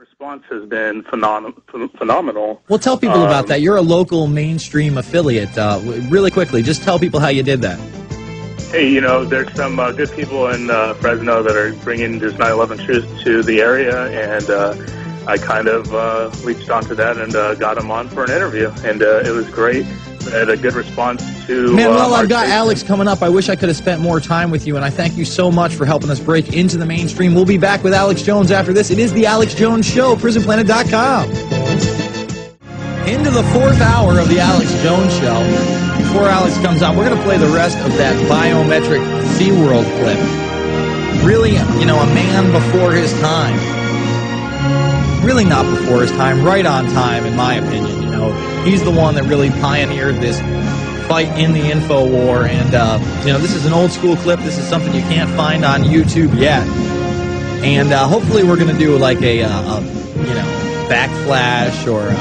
Response has been phenomenal. Well, tell people about that. You're a local mainstream affiliate. Really quickly, just tell people how you did that. Hey, you know, there's some good people in Fresno that are bringing this 9/11 truth to the area, and I kind of reached onto that and got him on for an interview, and it was great. We had a good response to... Man, well, I've got Alex coming up. I wish I could have spent more time with you, and I thank you so much for helping us break into the mainstream. We'll be back with Alex Jones after this. It is The Alex Jones Show, PrisonPlanet.com. Into the fourth hour of The Alex Jones Show. Before Alex comes on, we're going to play the rest of that biometric SeaWorld clip. Really, you know, a man before his time. Really not before his time, right on time, in my opinion. You know, he's the one that really pioneered this fight in the info war, and you know, this is an old school clip. This is something you can't find on YouTube yet, and hopefully we're going to do like a you know, backflash or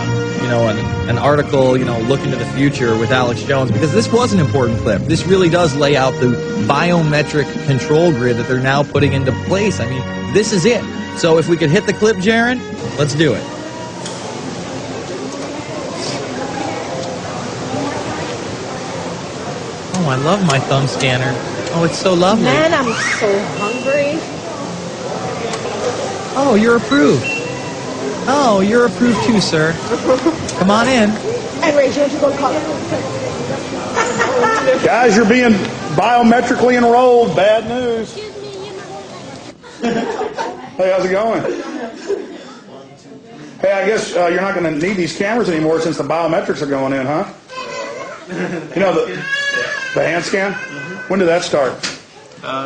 you know, an article, you know, look into the future with Alex Jones, because this was an important clip. This really does lay out the biometric control grid that they're now putting into place. I mean, this is it. So if we could hit the clip, Jaron, let's do it. Oh, I love my thumb scanner. Oh, it's so lovely. Man, I'm so hungry. Oh, you're approved. Oh, you're approved too, sir. Come on in. And Rachel, you go call Guys, you're being biometrically enrolled. Bad news. Hey, how's it going? Hey, I guess you're not going to need these cameras anymore since the biometrics are going in, huh? You know, the hand scan? When did that start?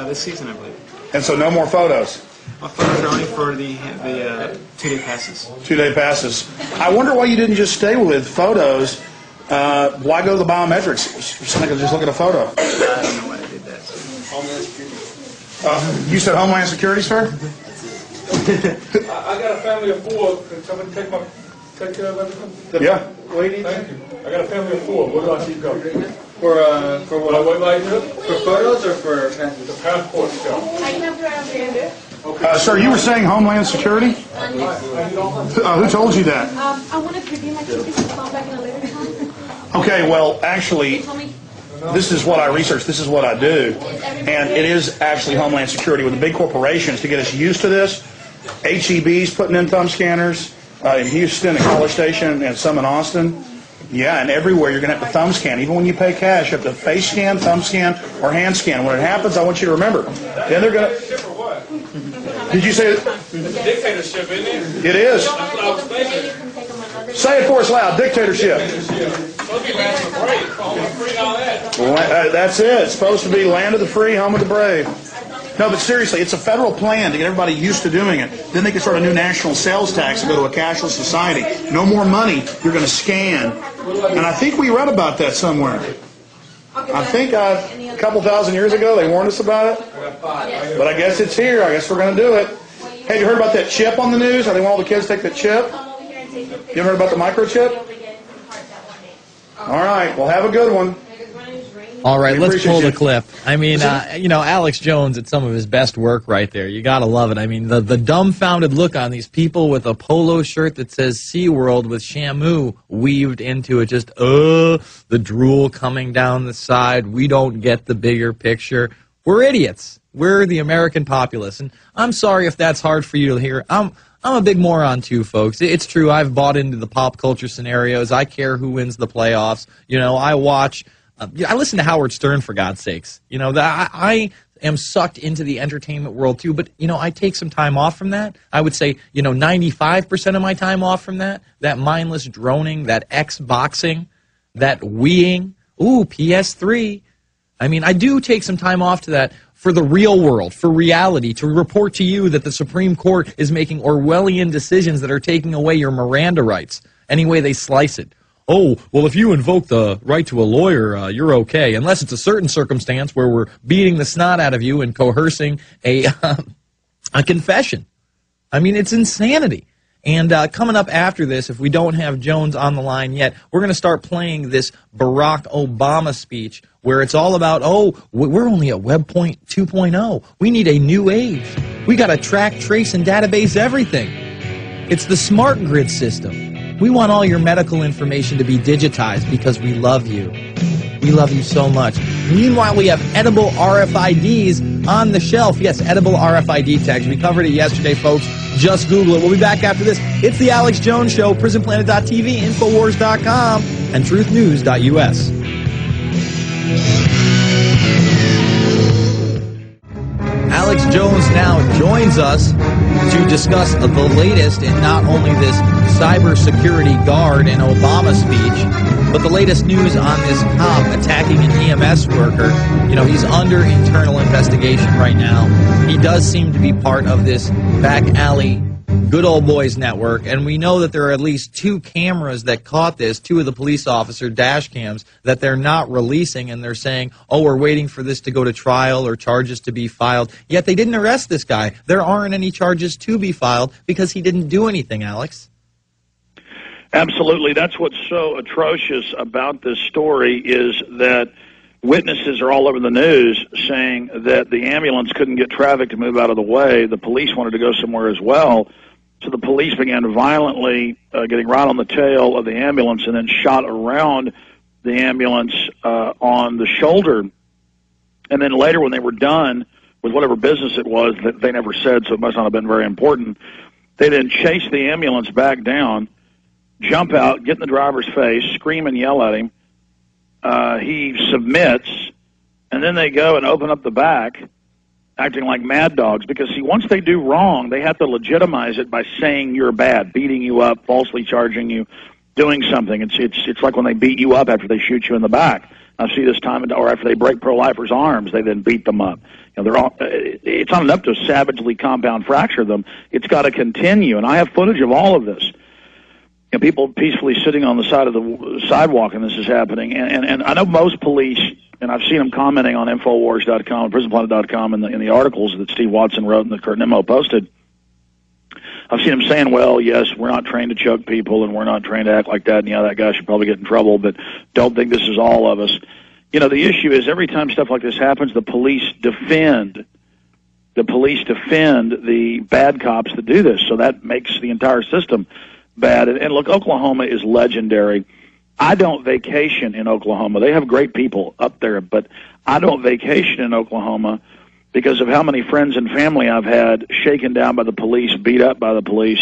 This season, I believe. And so no more photos? My photos are only for the 2-day passes. 2-day passes. I wonder why you didn't just stay with photos. Why go to the biometrics? I could just look at a photo. I don't know why I did that. Homeland Security. You said Homeland Security, sir? I got a family of 4. Can somebody take care of everything? Yeah. Lady? Thank you. I got a family of 4. Where do I keep going? For what? What do I do? For photos or for passports? The passport stuff. I can have to Sir, you were saying Homeland Security? Who told you that? I want to preview my tickets and call back in a later time. Okay, well, actually, this is what I research. This is what I do. And it is actually Homeland Security with the big corporations to get us used to this. HEB's putting in thumb scanners in Houston, in College Station, and some in Austin. Yeah, and everywhere you're going to have to thumb scan. Even when you pay cash, you have to face scan, thumb scan, or hand scan. When it happens, I want you to remember. Then they're going to... Did you say... It's a dictatorship, isn't it? It is. That's what I was thinking. Say it for us loud. Dictatorship. That's it. It's supposed to be land of the free, home of the brave. No, but seriously, it's a federal plan to get everybody used to doing it. Then they can start a new national sales tax and go to a cashless society. No more money. You're going to scan. And I think we read about that somewhere. I think a couple thousand years ago they warned us about it. But I guess it's here. I guess we're going to do it. Hey, you heard about that chip on the news? How they want all the kids to take that chip? You ever heard about the microchip? All right. Well, have a good one. All right, let's pull the clip. I mean, you know, Alex Jones at some of his best work right there. You got to love it. I mean, the dumbfounded look on these people with a polo shirt that says SeaWorld with Shamu weaved into it. Just, the drool coming down the side. We don't get the bigger picture. We're idiots. We're the American populace. And I'm sorry if that's hard for you to hear. I'm a big moron too, folks. It's true. I've bought into the pop culture scenarios. I care who wins the playoffs. You know, I watch... I listen to Howard Stern, for God's sakes. You know, I am sucked into the entertainment world, too. But, you know, I take some time off from that. I would say, you know, 95% of my time off from that. That mindless droning, that Xboxing, that weeing. Ooh, PS3. I mean, I do take some time off to that for the real world, for reality, to report to you that the Supreme Court is making Orwellian decisions that are taking away your Miranda rights any way they slice it. Oh, well, if you invoke the right to a lawyer, you're okay, unless it's a certain circumstance where we're beating the snot out of you and coercing a confession. I mean, it's insanity. And coming up after this, if we don't have Jones on the line yet, we're going to start playing this Barack Obama speech where it's all about, oh, we're only at Web 2.0. We need a new age. We got to track, trace, and database everything. It's the smart grid system. We want all your medical information to be digitized because we love you. We love you so much. Meanwhile, we have edible RFIDs on the shelf. Yes, edible RFID tags. We covered it yesterday, folks. Just Google it. We'll be back after this. It's the Alex Jones Show, PrisonPlanet.tv, Infowars.com, and TruthNews.us. Alex Jones now joins us to discuss the latest in not only this cybersecurity guard and Obama speech, but the latest news on this cop attacking an EMS worker. You know, he's under internal investigation right now. He does seem to be part of this back alley good old boys network, and we know that there are at least 2 cameras that caught this, 2 of the police officer dash cams that they're not releasing, and they're saying, oh, we're waiting for this to go to trial or charges to be filed. Yet they didn't arrest this guy. There aren't any charges to be filed because he didn't do anything, Alex. Absolutely. That's what's so atrocious about this story is that witnesses are all over the news saying that the ambulance couldn't get traffic to move out of the way. The police wanted to go somewhere as well. So the police began violently getting right on the tail of the ambulance and then shot around the ambulance on the shoulder. And then later when they were done with whatever business it was that they never said, so it must not have been very important, they then chased the ambulance back down, jump out, get in the driver's face, scream and yell at him. He submits, and then they go and open up the back, acting like mad dogs, because, see, once they do wrong, they have to legitimize it by saying you're bad, beating you up, falsely charging you, doing something. It's like when they beat you up after they shoot you in the back. I see this time, or after they break pro-lifers' arms, they then beat them up. You know, they're all, it's not enough to savagely compound fracture them. It's got to continue, and I have footage of all of this. You know, people peacefully sitting on the side of the sidewalk, and this is happening. And I know most police, and I've seen them commenting on Infowars.com, PrisonPlanet.com, in the articles that Steve Watson wrote and that Kurt Nimmo posted. I've seen them saying, well, yes, we're not trained to choke people, and we're not trained to act like that, and yeah, that guy should probably get in trouble, but don't think this is all of us. You know, the issue is every time stuff like this happens, the police defend the bad cops that do this, so that makes the entire system bad. And look, Oklahoma is legendary. I don't vacation in Oklahoma. They have great people up there, but I don't vacation in Oklahoma because of how many friends and family I've had shaken down by the police, beat up by the police.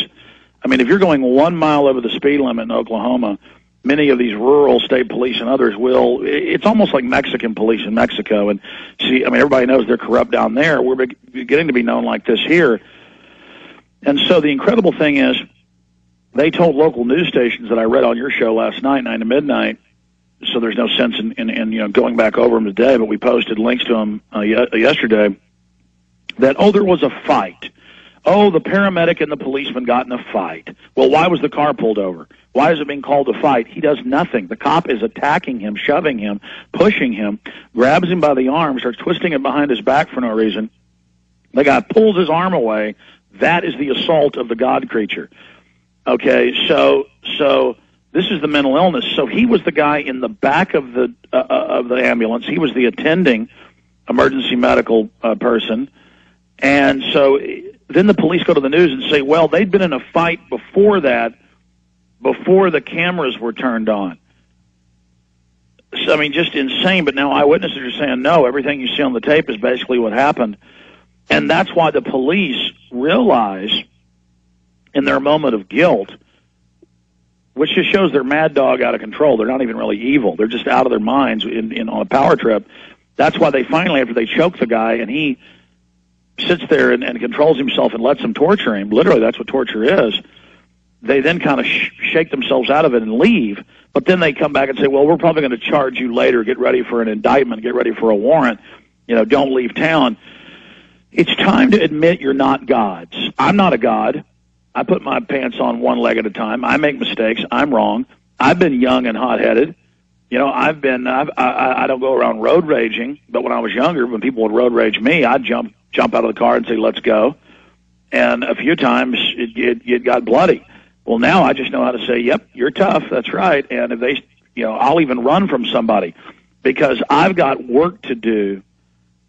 I mean, if you're going 1 mile over the speed limit in Oklahoma, many of these rural state police and others will, it's almost like Mexican police in Mexico. And see, I mean, everybody knows they're corrupt down there. We're getting to be known like this here. And so the incredible thing is, they told local news stations that I read on your show last night, 9 to midnight, so there's no sense in you know, going back over them today, but we posted links to them yesterday, that, oh, there was a fight. Oh, the paramedic and the policeman got in a fight. Well, why was the car pulled over? Why is it being called a fight? He does nothing. The cop is attacking him, shoving him, pushing him, grabs him by the arm, starts twisting it behind his back for no reason. The guy pulls his arm away. That is the assault of the God creature. Okay, so this is the mental illness. So he was the guy in the back of the ambulance. He was the attending emergency medical person. And so then the police go to the news and say, well, they'd been in a fight before that, before the cameras were turned on. So, I mean, just insane. But now eyewitnesses are saying, no, everything you see on the tape is basically what happened. And that's why the police realize in their moment of guilt, which just shows they're mad dog out of control. They're not even really evil. They're just out of their minds on a power trip. That's why they finally, after they choke the guy and he sits there and controls himself and lets them torture him, literally that's what torture is, they then kind of shake themselves out of it and leave. But then they come back and say, well, we're probably going to charge you later. Get ready for an indictment. Get ready for a warrant. You know, don't leave town. It's time to admit you're not gods. I'm not a god. I put my pants on one leg at a time. I make mistakes. I'm wrong. I've been young and hot-headed. You know, I don't go around road raging, but when I was younger, when people would road rage me, I'd jump out of the car and say, let's go. And a few times it got bloody. Well, now I just know how to say, yep, you're tough. That's right. And if they, you know, I'll even run from somebody because I've got work to do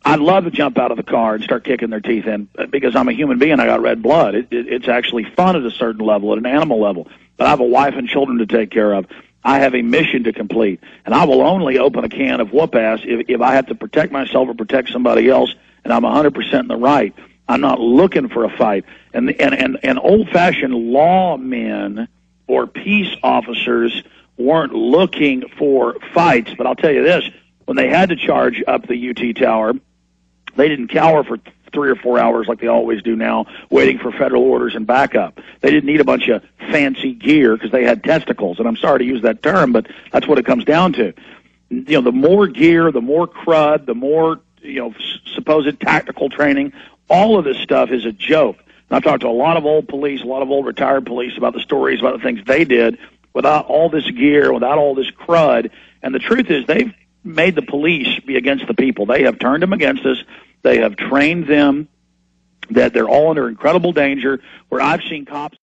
I'd love to jump out of the car and start kicking their teeth in because I'm a human being. I got red blood. It's actually fun at a certain level, at an animal level. But I have a wife and children to take care of. I have a mission to complete, and I will only open a can of whoop ass if I have to protect myself or protect somebody else, and I'm 100% in the right. I'm not looking for a fight. And old-fashioned lawmen or peace officers weren't looking for fights. But I'll tell you this, when they had to charge up the UT Tower, they didn't cower for 3 or 4 hours like they always do now, waiting for federal orders and backup. They didn't need a bunch of fancy gear because they had testicles. And I'm sorry to use that term, but that's what it comes down to. You know, the more gear, the more crud, the more, supposed tactical training, all of this stuff is a joke. And I've talked to a lot of old police, a lot of old retired police about the stories, about the things they did without all this gear, without all this crud. And the truth is they've made the police be against the people. They have turned them against us. They have trained them that they're all under incredible danger, where I've seen cops